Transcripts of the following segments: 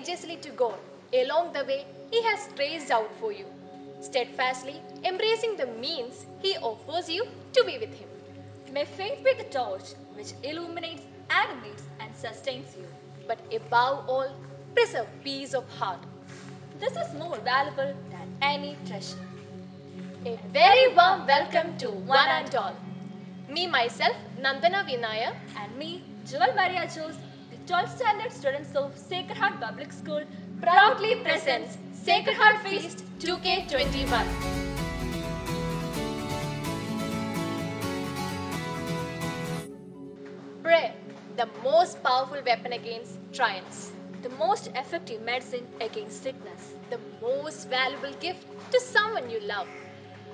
courageously to God along the way He has traced out for you, steadfastly embracing the means He offers you to be with Him. May faith be the torch which illuminates, animates, and sustains you. But above all, preserve peace of heart. This is more valuable than any treasure. A very warm welcome to one and all. Me myself, Nandana Vinaya, And me, Joel Maria Jose, the 12th standard students of Sacred Heart Public School, proudly presents Sacred Heart Feast 2K21. Prayer, the most powerful weapon against trials, the most effective medicine against sickness, the most valuable gift to someone you love.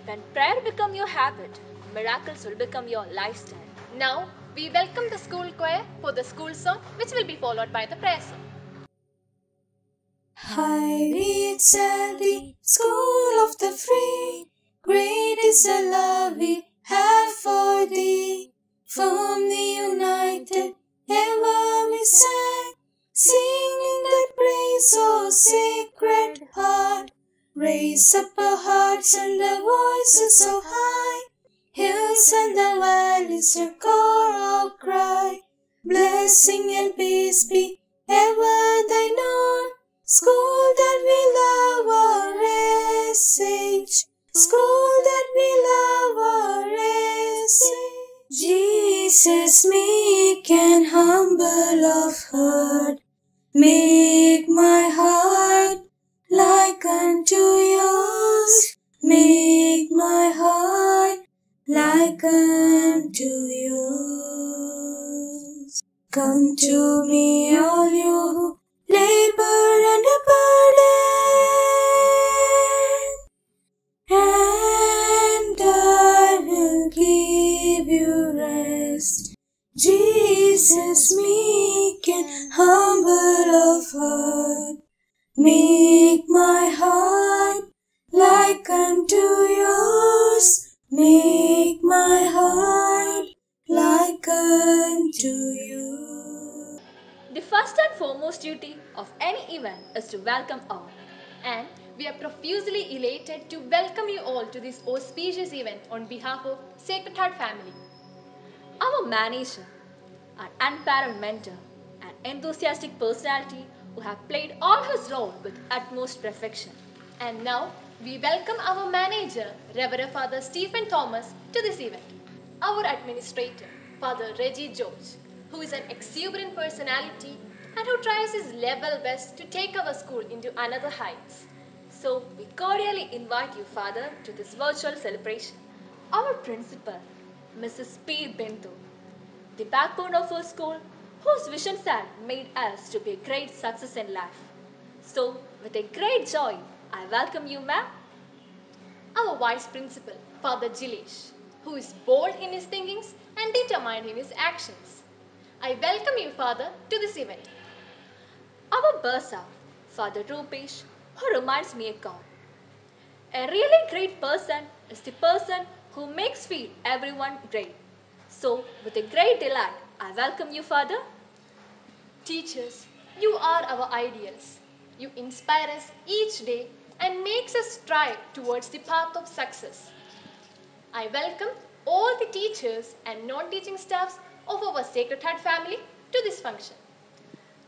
When prayer becomes your habit, miracles will become your lifestyle. Now, we welcome the school choir for the school song, which will be followed by the prayer song. Highly excelling, school of the free, great is the love we have for thee. Firmly united, ever we sang, singing that praise, O Sacred Heart. Raise up our hearts and the voices so high, hills and the valleys your choral cry. Blessing and peace be ever thine own. School that we love, our SH. School that we love, our SH. Jesus, meek and humble of heart, make my heart like unto yours. Make my heart like unto yours. Come to me, all you who labor and are burdened, and I will give you rest. Jesus, meek and humble of heart, make my heart like unto yours. Make my heart like unto yours. The first and foremost duty of any event is to welcome all. And we are profusely elated to welcome you all to this auspicious event on behalf of Sacred Heart family. Our manager, our unparalleled mentor, an enthusiastic personality who have played all his role with utmost perfection. And now, we welcome our manager, Reverend Father Stephen Thomas, to this event. Our administrator, Father Reggie George, who is an exuberant personality and who tries his level best to take our school into another heights. So, we cordially invite you, Father, to this virtual celebration. Our principal, Mrs. P. Bindu, the backbone of our school, whose visions had made us to be a great success in life. So, with a great joy, I welcome you, ma'am. Our vice principal, Father Jilesh, who is bold in his thinkings and determined in his actions. I welcome you, Father, to this event. Our bursar, Father Rupesh, who reminds me of God. A really great person is the person who makes feel everyone great. So, with a great delight, I welcome you, Father. Teachers, you are our ideals. You inspire us each day and makes us strive towards the path of success. I welcome all the teachers and non-teaching staffs of our Sacred Heart family to this function.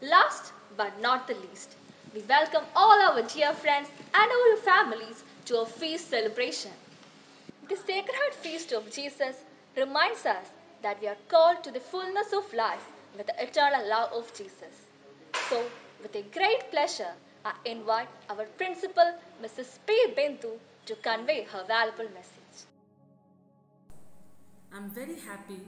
Last but not the least, we welcome all our dear friends and our families to our feast celebration. The Sacred Heart Feast of Jesus reminds us that we are called to the fullness of life with the eternal love of Jesus. So, with a great pleasure, I invite our principal, Mrs. P. Bindu, to convey her valuable message. I'm very happy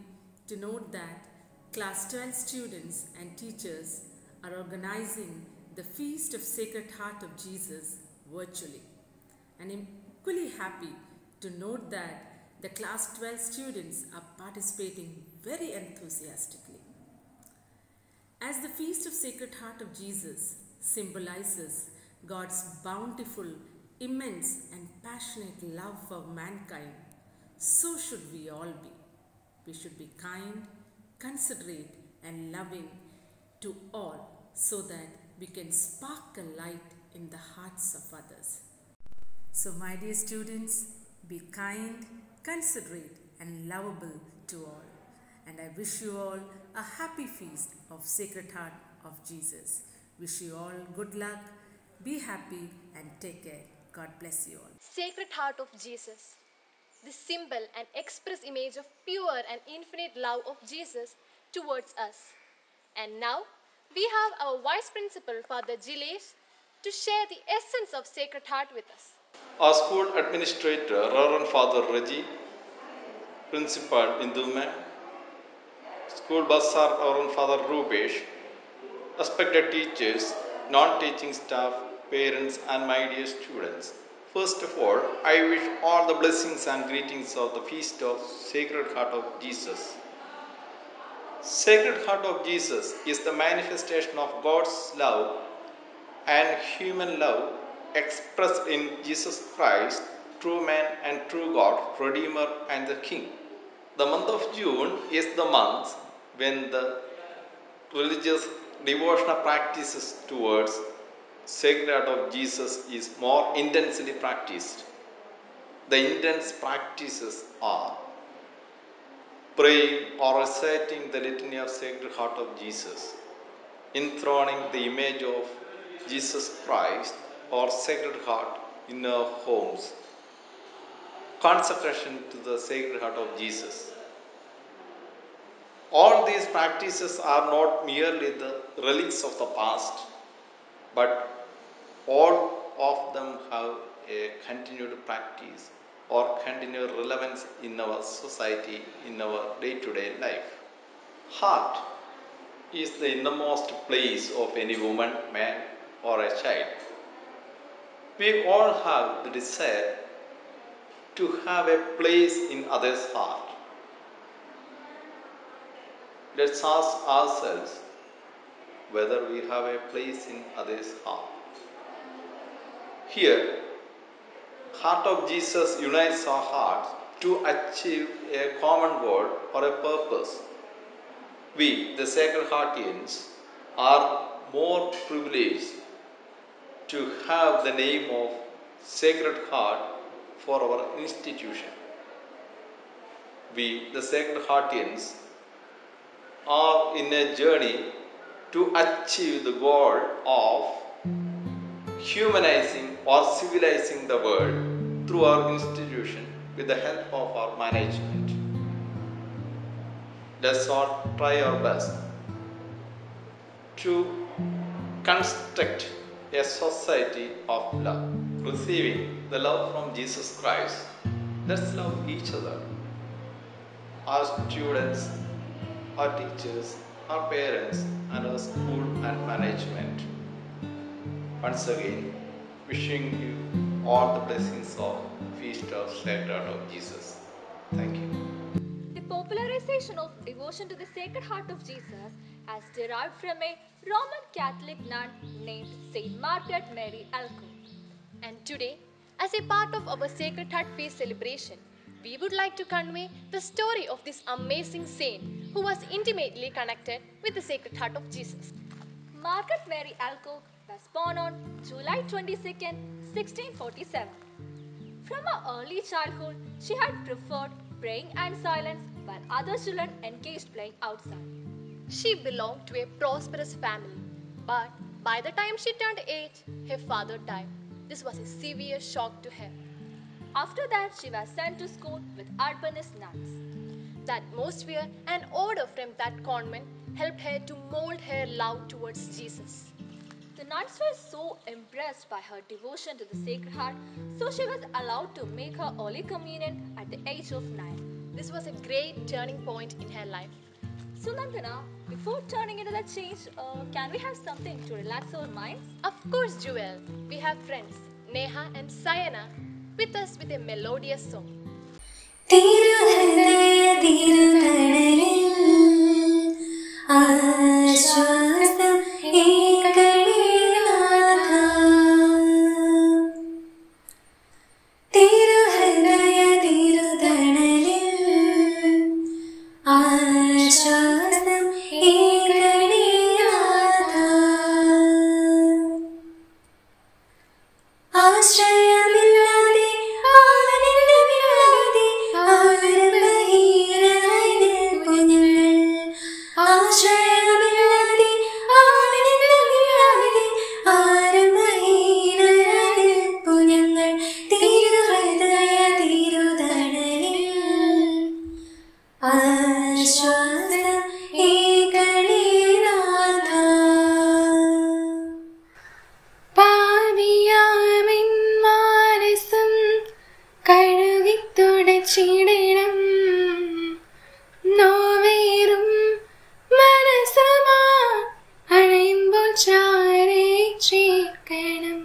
to note that Class 12 students and teachers are organizing the Feast of Sacred Heart of Jesus virtually. And I'm equally happy to note that the Class 12 students are participating very enthusiastically. As the Feast of Sacred Heart of Jesus symbolizes God's bountiful, immense and passionate love for mankind, so should we all be. We should be kind, considerate and loving to all so that we can spark a light in the hearts of others. So, my dear students, be kind, considerate, and lovable to all. And I wish you all a happy feast of Sacred Heart of Jesus. Wish you all good luck, be happy, and take care. God bless you all. Sacred Heart of Jesus, the symbol and express image of pure and infinite love of Jesus towards us. And now, we have our Vice Principal, Father Gilesh, to share the essence of Sacred Heart with us. Our school administrator, Reverend Father Reggie, Principal Induman, School Bazaar, Reverend Father Rubesh, respected teachers, non-teaching staff, parents, and my dear students. First of all, I wish all the blessings and greetings of the feast of Sacred Heart of Jesus. Sacred Heart of Jesus is the manifestation of God's love and human love expressed in Jesus Christ, true man and true God, Redeemer and the King. The month of June is the month when the religious devotional practices towards Sacred Heart of Jesus is more intensely practiced. The intense practices are praying or reciting the Litany of Sacred Heart of Jesus, enthroning the image of Jesus Christ or Sacred Heart in our homes, consecration to the Sacred Heart of Jesus. All these practices are not merely the relics of the past, but all of them have a continued practice or continued relevance in our society, in our day-to-day life. Heart is the innermost place of any woman, man, or a child. We all have the desire to have a place in others' heart. Let's ask ourselves whether we have a place in others' heart. Here, Heart of Jesus unites our hearts to achieve a common goal or a purpose. We, the Sacred Heartians, are more privileged to have the name of Sacred Heart for our institution. We, the Sacred Heartians, are in a journey to achieve the goal of humanizing or civilizing the world through our institution with the help of our management. Let's all try our best to construct a society of love, receiving the love from Jesus Christ. Let's love each other, our students, our teachers, our parents, and our school and management. Once again, wishing you all the blessings of Feast of Sacred Heart of Jesus. Thank you. The popularization of devotion to the Sacred Heart of Jesus has derived from a Roman Catholic nun named Saint Margaret Mary Alacoque. And today, as a part of our Sacred Heart Feast celebration, we would like to convey the story of this amazing saint who was intimately connected with the Sacred Heart of Jesus. Margaret Mary Alacoque was born on July 22nd, 1647. From her early childhood, she had preferred praying and silence while other children engaged playing outside. She belonged to a prosperous family, but by the time she turned 8, her father died. This was a severe shock to her. After that, she was sent to school with Urbanist nuns. The atmosphere and order from that convent helped her to mold her love towards Jesus. The nuns were so impressed by her devotion to the Sacred Heart, so she was allowed to make her Holy Communion at the age of 9. This was a great turning point in her life. So Nandana, before turning into that change, can we have something to relax our minds? Of course, Joel. We have friends, Neha and Sayana, with us with a melodious song. ആശ്വാസം ഏകണീനാഥ തിരുഹൃദയ തിരുതണലിൽ ആശ്വാസം ഏകണീനാഥ ആശ്രയമില്ലാതെ ആനന്ദമില്ലാതെ ആരംഭഹീനരായി നിൽക്കുഞ്ഞങ്ങൾ. ആശ്രയമില്ലാതെ ആനന്ദമില്ലാതെ ആരംഭഹീനരായി നിൽക്കുഞ്ഞങ്ങൾ. തിരുഹൃദയ തിരുതണലിൽ ആശ്വാസം ഏകണേ നാഥ. പാപിയാമിൻ മാനസം കഴുകിത്തുടച്ചിടണം. നോവേറും മനസ്സമാ അണയുമ്പോൾ ചാരേ ചേർക്കണം.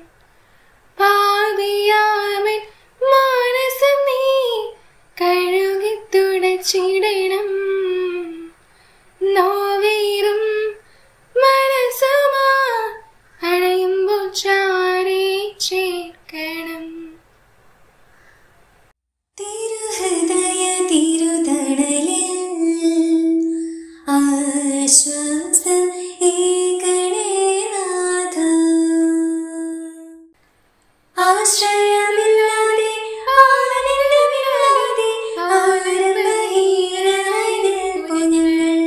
പാപിയാമിൻ മാനസം നീ കഴുകിത്തുടച്ചിടണം. നോവേറും മനസ്സമാ അണയുമ്പോൾ ചാരേ ചേർക്കണം. തിരുഹൃദയ തിരുതണലിൽ ആശ്വാസം ഏകണേ നാഥ. ആശ്രയമില്ലാതെ ആനന്ദമില്ലാതെ ആരംഭഹീനരായി നിൽക്കുഞ്ഞങ്ങൾ.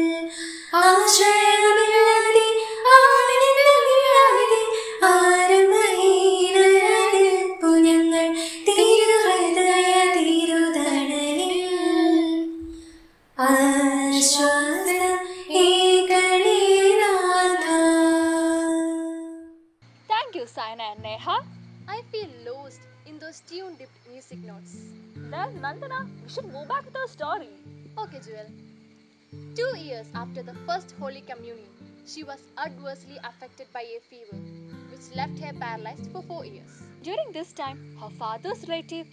ആശ്രയമില്ലാതെ ആനന്ദമില്ലാതെ ആരംഭഹീനരായി നിൽക്കുഞ്ഞങ്ങൾ. തിരുഹൃദയ തിരുതണലിൽ ആശ്വാസം ഏകണേ നാഥ. Thank you, Saina and Neha. I feel lost in those tune-dipped music notes. Then, Nandana, we should move back to the story. Okay, Joel. 2 years after the first Holy Communion, she was adversely affected by a fever, which left her paralyzed for 4 years. During this time, her father's relative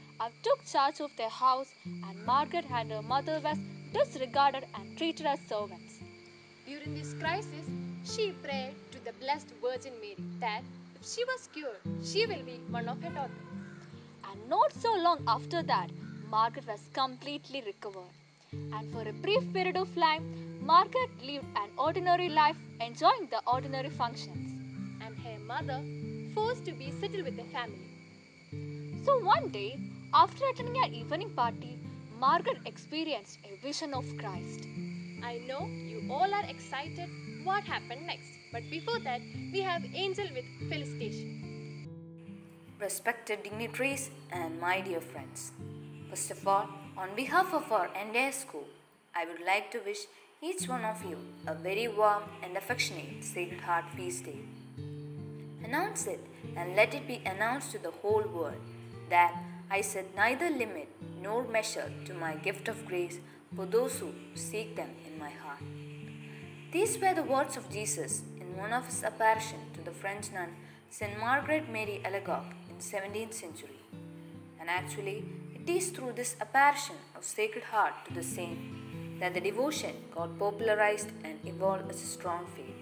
took charge of their house, and Margaret and her mother were disregarded and treated as servants. During this crisis, she prayed to the Blessed Virgin Mary that if she was cured, she will be one of her daughters. And not so long after that, Margaret was completely recovered. And for a brief period of time, Margaret lived an ordinary life, enjoying the ordinary functions. And her mother forced to be settled with the family. So one day, after attending an evening party, Margaret experienced a vision of Christ. I know you all are excited what happened next. But before that, we have Angel with felicitation. Respected dignitaries and my dear friends, first of all, on behalf of our entire school, I would like to wish each one of you a very warm and affectionate Sacred Heart Feast Day. Announce it and let it be announced to the whole world that I set neither limit nor measure to my gift of grace for those who seek them in my heart. These were the words of Jesus in one of his apparitions to the French nun Saint Margaret Mary Alacoque in 17th century. And actually, it is through this apparition of Sacred Heart to the saint that the devotion got popularized and evolved as a strong faith.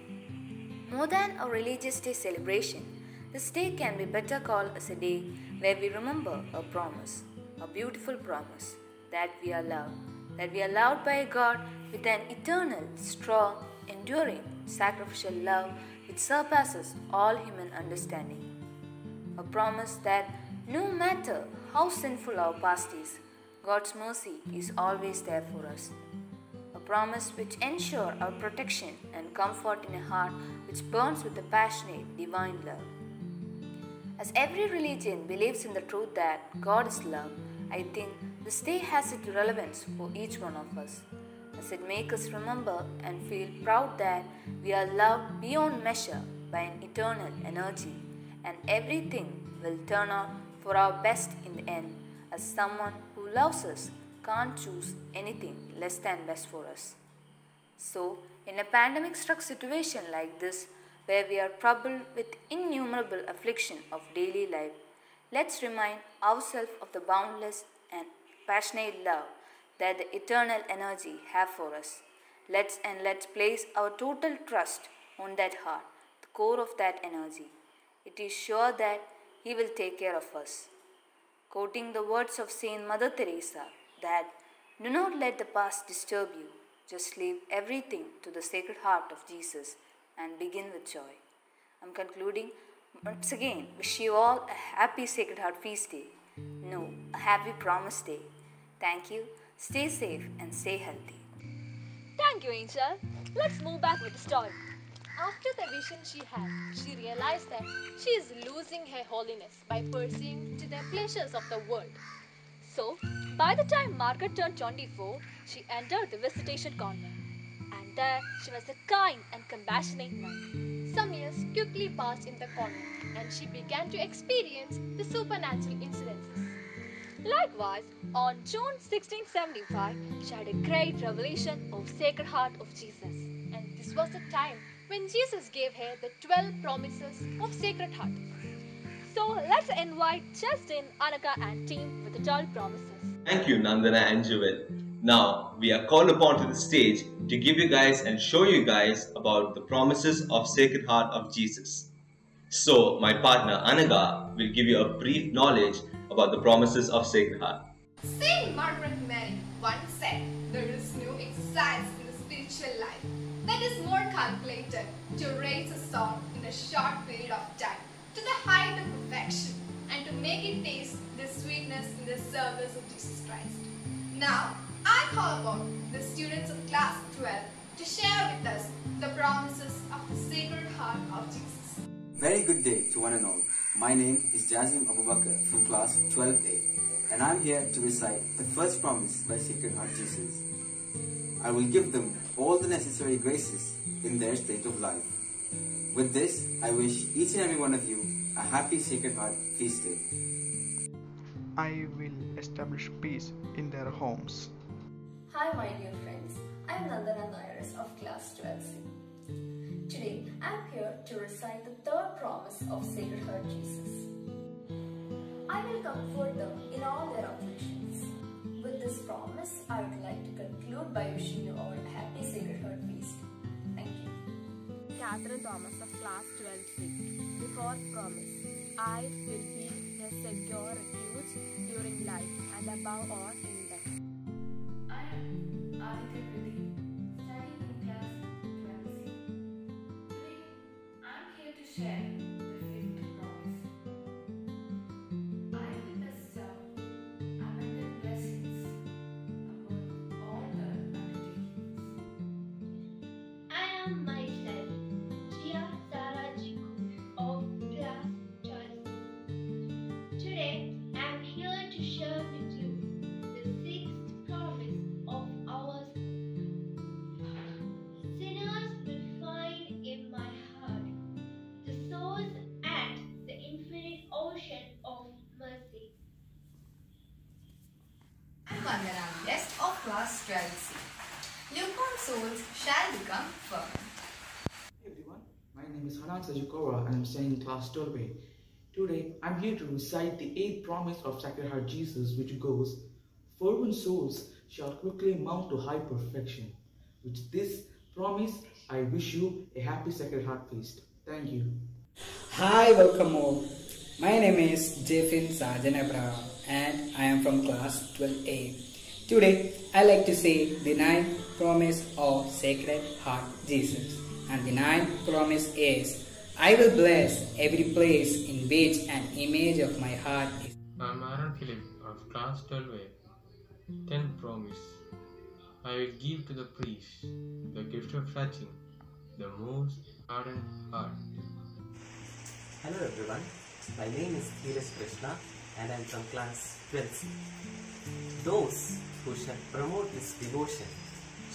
More than a religious day celebration, this day can be better called as a day where we remember a promise, a beautiful promise, that we are loved by God with an eternal, strong, enduring, sacrificial love which surpasses all human understanding. A promise that no matter how sinful our past is, God's mercy is always there for us. A promise which ensures our protection and comfort in a heart which burns with a passionate, divine love. As every religion believes in the truth that God is love, I think this day has its relevance for each one of us, as it makes us remember and feel proud that we are loved beyond measure by an eternal energy, and everything will turn out for our best in the end, as someone who loves us can't choose anything less than best for us. So, in a pandemic-struck situation like this, where we are troubled with innumerable affliction of daily life, let's remind ourselves of the boundless and passionate love that the eternal energy have for us. Let's place our total trust on that heart, the core of that energy. It is sure that He will take care of us. Quoting the words of Saint Mother Teresa that, do not let the past disturb you, just leave everything to the Sacred Heart of Jesus and begin with joy. I'm concluding Once again, wish you all a happy Sacred Heart Feast Day. No, a happy Promise Day. Thank you. Stay safe and stay healthy. Thank you, Angel. Let's move back with the story. After the vision she had, she realized that she is losing her holiness by pursuing to the pleasures of the world. So, by the time Margaret turned 24, she entered the Visitation Convent. And there she was a kind and compassionate nun. Some years quickly passed in the convent and she began to experience the supernatural incidences. Likewise, on June 1675, she had a great revelation of Sacred Heart of Jesus. And this was the time when Jesus gave her the 12 promises of Sacred Heart. So let's invite Justin, Anaka and team with the 12 promises. Thank you, Nandana and Joel. Now, we are called upon to the stage to give you guys and show you guys about the promises of Sacred Heart of Jesus. So, my partner Anaga will give you a brief knowledge about the promises of Sacred Heart. Saint Margaret Mary once said, "There is no exercise in the spiritual life that is more calculated to raise a soul in a short period of time to the height of perfection and to make it taste the sweetness in the service of Jesus Christ." Now, I call upon the students of class 12 to share with us the promises of the Sacred Heart of Jesus. Very good day to one and all. My name is Jazim Abubakar from class 12A, and I'm here to recite the first promise by Sacred Heart Jesus. I will give them all the necessary graces in their state of life. With this, I wish each and every one of you a happy Sacred Heart Feast Day. I will establish peace in their homes. Hi my dear friends, I am Nandana Nairas of class 12C. Today I am here to recite the third promise of Sacred Heart Jesus. I will comfort them in all their afflictions. With this promise, I would like to conclude by wishing you all a happy Sacred Heart Feast. Thank you. Catherine Thomas of class 12C. The fourth promise. I will be a secure refuge during life and above all in death. I am Aditya Pradeep, studying in class 12C. Today, I am here to share the fifth promise. I will bestow abundant blessings upon all the undertakings. I am myself, Jia Sara Jiku of class 12. Today, I am here to share with you the sixth promise of our school. Sinners will find in my heart the source and the infinite ocean of mercy. I'm Vandana Guest of class 12C. Lukewarm souls shall become firm. Hey everyone, my name is Hanan Sajukova and I'm studying in class 12A. Today, I'm here to recite the 8th promise of Sacred Heart Jesus, which goes, "Fervent souls shall quickly mount to high perfection." With this promise, I wish you a happy Sacred Heart Feast. Thank you. Hi, welcome all. My name is Jeffin Sarjan Abraham and I am from class 12A. Today, I like to say the 9th promise of Sacred Heart Jesus. And the 9th promise is, I will bless every place in which an image of my heart is. I'm Aaron Philip of class 12A. 10th promise. I will give to the priest the gift of touching the most ardent heart. Hello everyone, my name is Dheeraj Krishna and I am from class 12C. Those who shall promote this devotion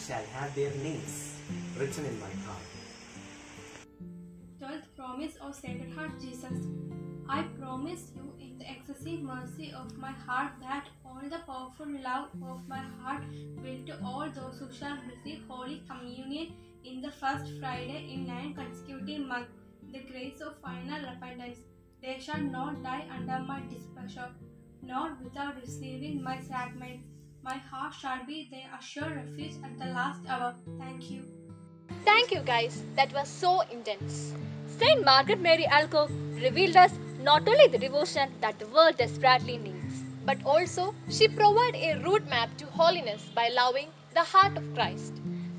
shall have their names written in my heart. 12th promise of Sacred Heart Jesus. I promise you in the excessive mercy of my heart that all the powerful love of my heart will to all those who shall receive Holy Communion in the first Friday in 9 consecutive months, the grace of final repentance. They shall not die under my displeasure, nor without receiving my sacraments. My heart shall be their assured refuge at the last hour. Thank you. Thank you guys, that was so intense. Saint Margaret Mary Alacoque revealed us not only the devotion that the world desperately needs, but also she provided a route map to holiness by loving the heart of Christ.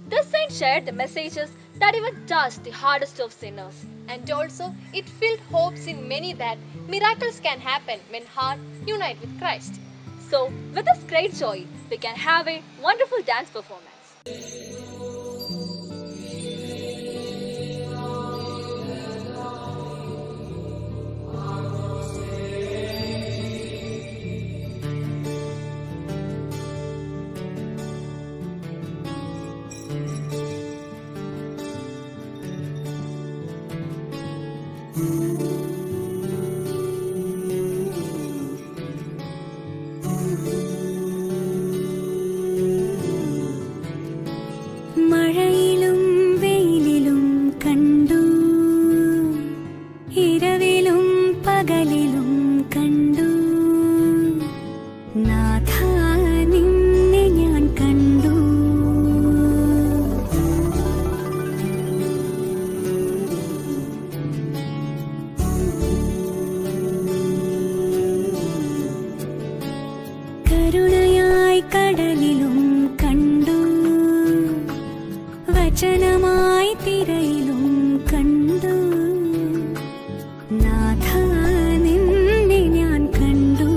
This saint shared the messages that even touched the hardest of sinners. And also, it filled hopes in many that miracles can happen when hearts unite with Christ. So, with this great joy, we can have a wonderful dance performance. മഴയിലും വെയിലിലും കണ്ടു, ഇരവിലും പകലിലും കണ്ടു, നാഥാ നിന്നെ ഞാൻ കണ്ടു. കരുണയായി കടലിലും കണ്ടു, വചനമായി തിരയിലും കണ്ടു, നാഥാ നിന്നെ ഞാൻ കണ്ടു.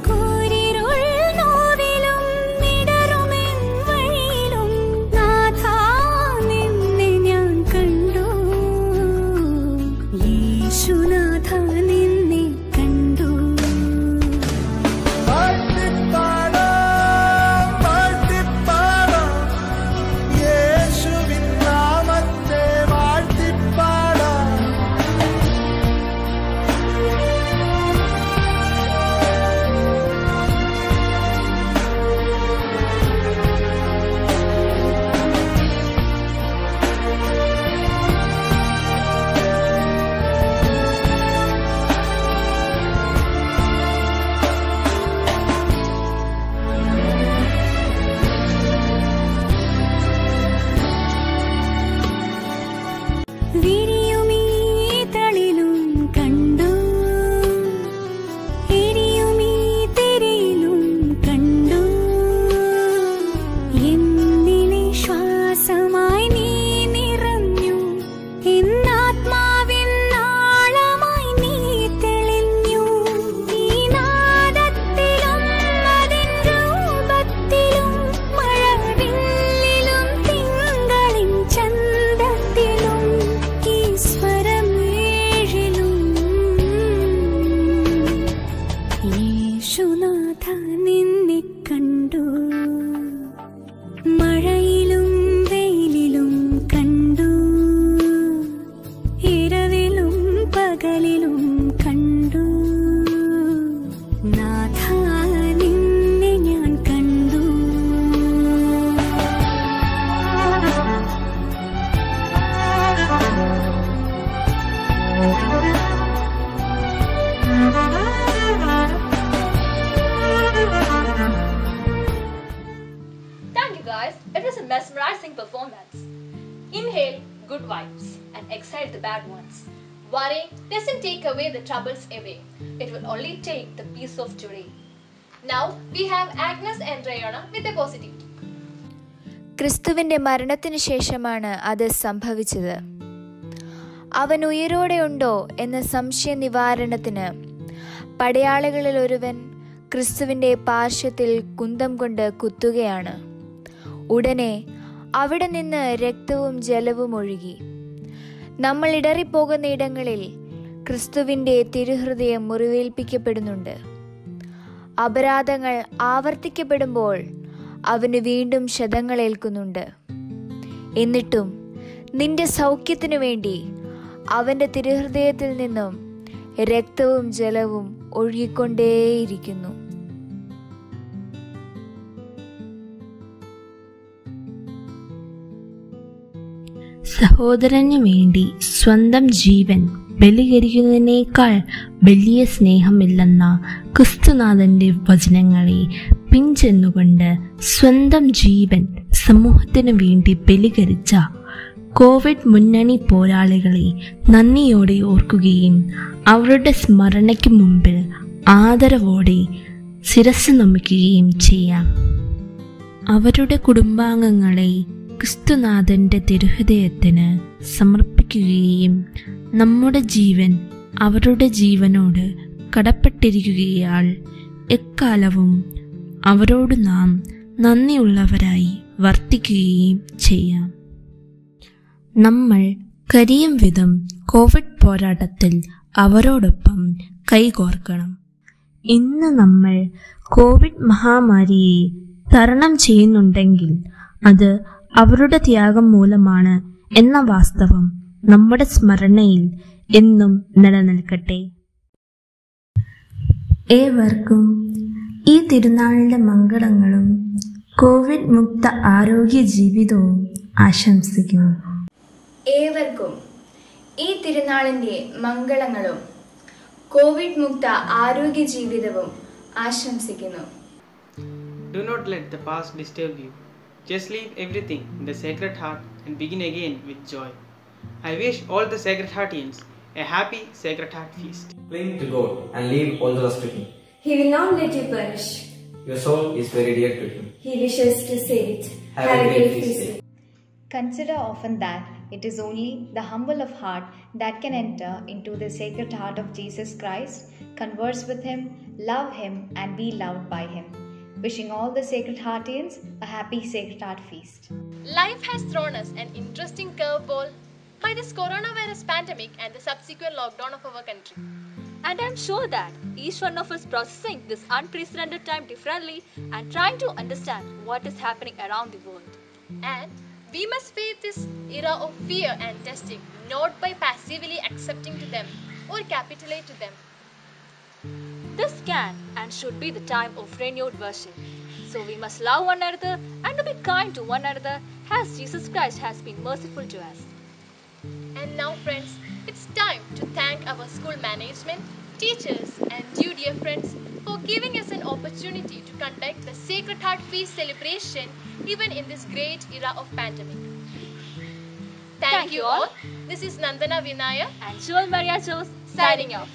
കൂരിരുൾ നോവിലും ഇടറുമെൻ വഴിയിലും, നാഥാ നിന്നെ ഞാൻ കണ്ടു. യേശുനാഥ നിന്നെ കണ്ടു. വിരിയുമീ തളിലും കണ്ടു, എരിയുമീ തിരയിലും കണ്ടു, എന്നിലെ ശ്വാസമായി നീ നിറഞ്ഞു, എന്നാത്മാവിൻ ആഴമായി നീ തെളിഞ്ഞു. ഈ നാദത്തിലും അതിൻ രൂപത്തിലും, മഴവില്ലിലും തിങ്കളിൻ ചന്തത്തിലും, ഈ സ്വരം ഏഴിലും യേശുനാഥ നിന്നെ കണ്ടു. മഴയിലും വെയിലിലും കണ്ടു, ഇരവിലും പകലിലും കണ്ടു, നാഥാ നിന്നെ ഞാൻ കണ്ടു. Thank you guys, it was a mesmerizing performance. Inhale good vibes and exhale the bad ones. Worrying doesn't take away the troubles away. It will only take the peace of today. Now we have Agnes and Rayona with a positivity. ക്രിസ്തുവിൻ്റെ മരണത്തിനു ശേഷമാണ് അത് സംഭവിച്ചത്. അവൻ ഉയിരോടെയുണ്ടോ എന്ന സംശയ നിവാരണത്തിന് പടയാളികളിൽ ഒരുവൻ ക്രിസ്തുവിൻ്റെ പാർശ്വത്തിൽ കുന്തം കൊണ്ട് കുത്തുകയാണ്. ഉടനെ അവിടെ നിന്ന് രക്തവും ജലവും ഒഴുകി. നമ്മൾ ഇടറിപ്പോകുന്ന ഇടങ്ങളിൽ ക്രിസ്തുവിൻ്റെ തിരുഹൃദയം മുറിവേൽപ്പിക്കപ്പെടുന്നുണ്ട്. അപരാധങ്ങൾ ആവർത്തിക്കപ്പെടുമ്പോൾ അവന് വീണ്ടും ക്ഷതങ്ങളേൽക്കുന്നുണ്ട്. എന്നിട്ടും നിന്റെ സൗഖ്യത്തിനു വേണ്ടി അവൻ്റെ തിരുഹൃദയത്തിൽ നിന്നും രക്തവും ജലവും ഒഴുകിക്കൊണ്ടേയിരിക്കുന്നു. സഹോദരന് വേണ്ടി സ്വന്തം ജീവൻ ബലികരിക്കുന്നതിനേക്കാൾ വലിയ സ്നേഹമില്ലെന്ന ക്രിസ്തുനാഥന്റെ വചനങ്ങളെ പിൻചെന്നുകൊണ്ട് സ്വന്തം ജീവൻ സമൂഹത്തിനു വേണ്ടി ബലികരിച്ച കോവിഡ് മുന്നണി പോരാളികളെ നന്ദിയോടെ ഓർക്കുകയും അവരുടെ സ്മരണയ്ക്ക് മുമ്പിൽ ആദരവോടെ ശിരസ്സ് നമിക്കുകയും ചെയ്യാം. അവരുടെ കുടുംബാംഗങ്ങളെ ക്രിസ്തുനാഥന്റെ തിരുഹൃദയത്തിന് സമർപ്പിക്കുകയും നമ്മുടെ ജീവൻ അവരുടെ ജീവനോട് കടപ്പെട്ടിരിക്കുകയാൽ എക്കാലവും അവരോട് നാം നന്ദിയുള്ളവരായി വർത്തിക്കുകയും ചെയ്യാം. നമ്മൾ കഴിയും വിധം കോവിഡ് പോരാട്ടത്തിൽ അവരോടൊപ്പം കൈകോർക്കണം. ഇന്ന് നമ്മൾ കോവിഡ് മഹാമാരിയെ തരണം ചെയ്യുന്നുണ്ടെങ്കിൽ അത് അവരുടെ ത്യാഗം മൂലമാണ് എന്ന വാസ്തവം നമ്മുടെ സ്മരണയിൽ എന്നും നിലനിൽക്കട്ടെ. ഏവർക്കും ഈ തിരുനാളിന്റെ മംഗളങ്ങളും കോവിഡ് മുക്ത ആരോഗ്യ ജീവിതവും ആശംസിക്കുന്നു. ഏവർക്കും ഈ തിരുനാളിന്റെ മംഗളങ്ങളും കോവിഡ് മുക്ത ആരോഗ്യ ജീവിതവും ആശംസിക്കുന്നു. Do not let the past disturb you. Just leave everything in the Sacred Heart and begin again with joy. I wish all the Sacred Heartians a happy Sacred Heart feast. Cling to God and leave all the rest to Him. He will not let you perish. Your soul is very dear to Him. He wishes to save it. Have a great feast. Consider often that it is only the humble of heart that can enter into the Sacred Heart of Jesus Christ, converse with Him, love Him, and be loved by Him. Wishing all the Sacred Heartians a happy Sacred Heart feast. Life has thrown us an interesting curveball by this coronavirus pandemic and the subsequent lockdown of our country. And I'm sure that each one of us processing this unprecedented time differently and trying to understand what is happening around the world. And we must face this era of fear and testing not by passively accepting to them or capitulate to them. This can and should be the time of renewed worship. So we must love one another and to be kind to one another as Jesus Christ has been merciful to us. And now friends, it's time to thank our school management, teachers and you dear friends for giving us an opportunity to conduct the Sacred Heart Feast celebration even in this great era of pandemic. Thank you all. This is Nandana Vinaya and Joel Maria Jose signing off.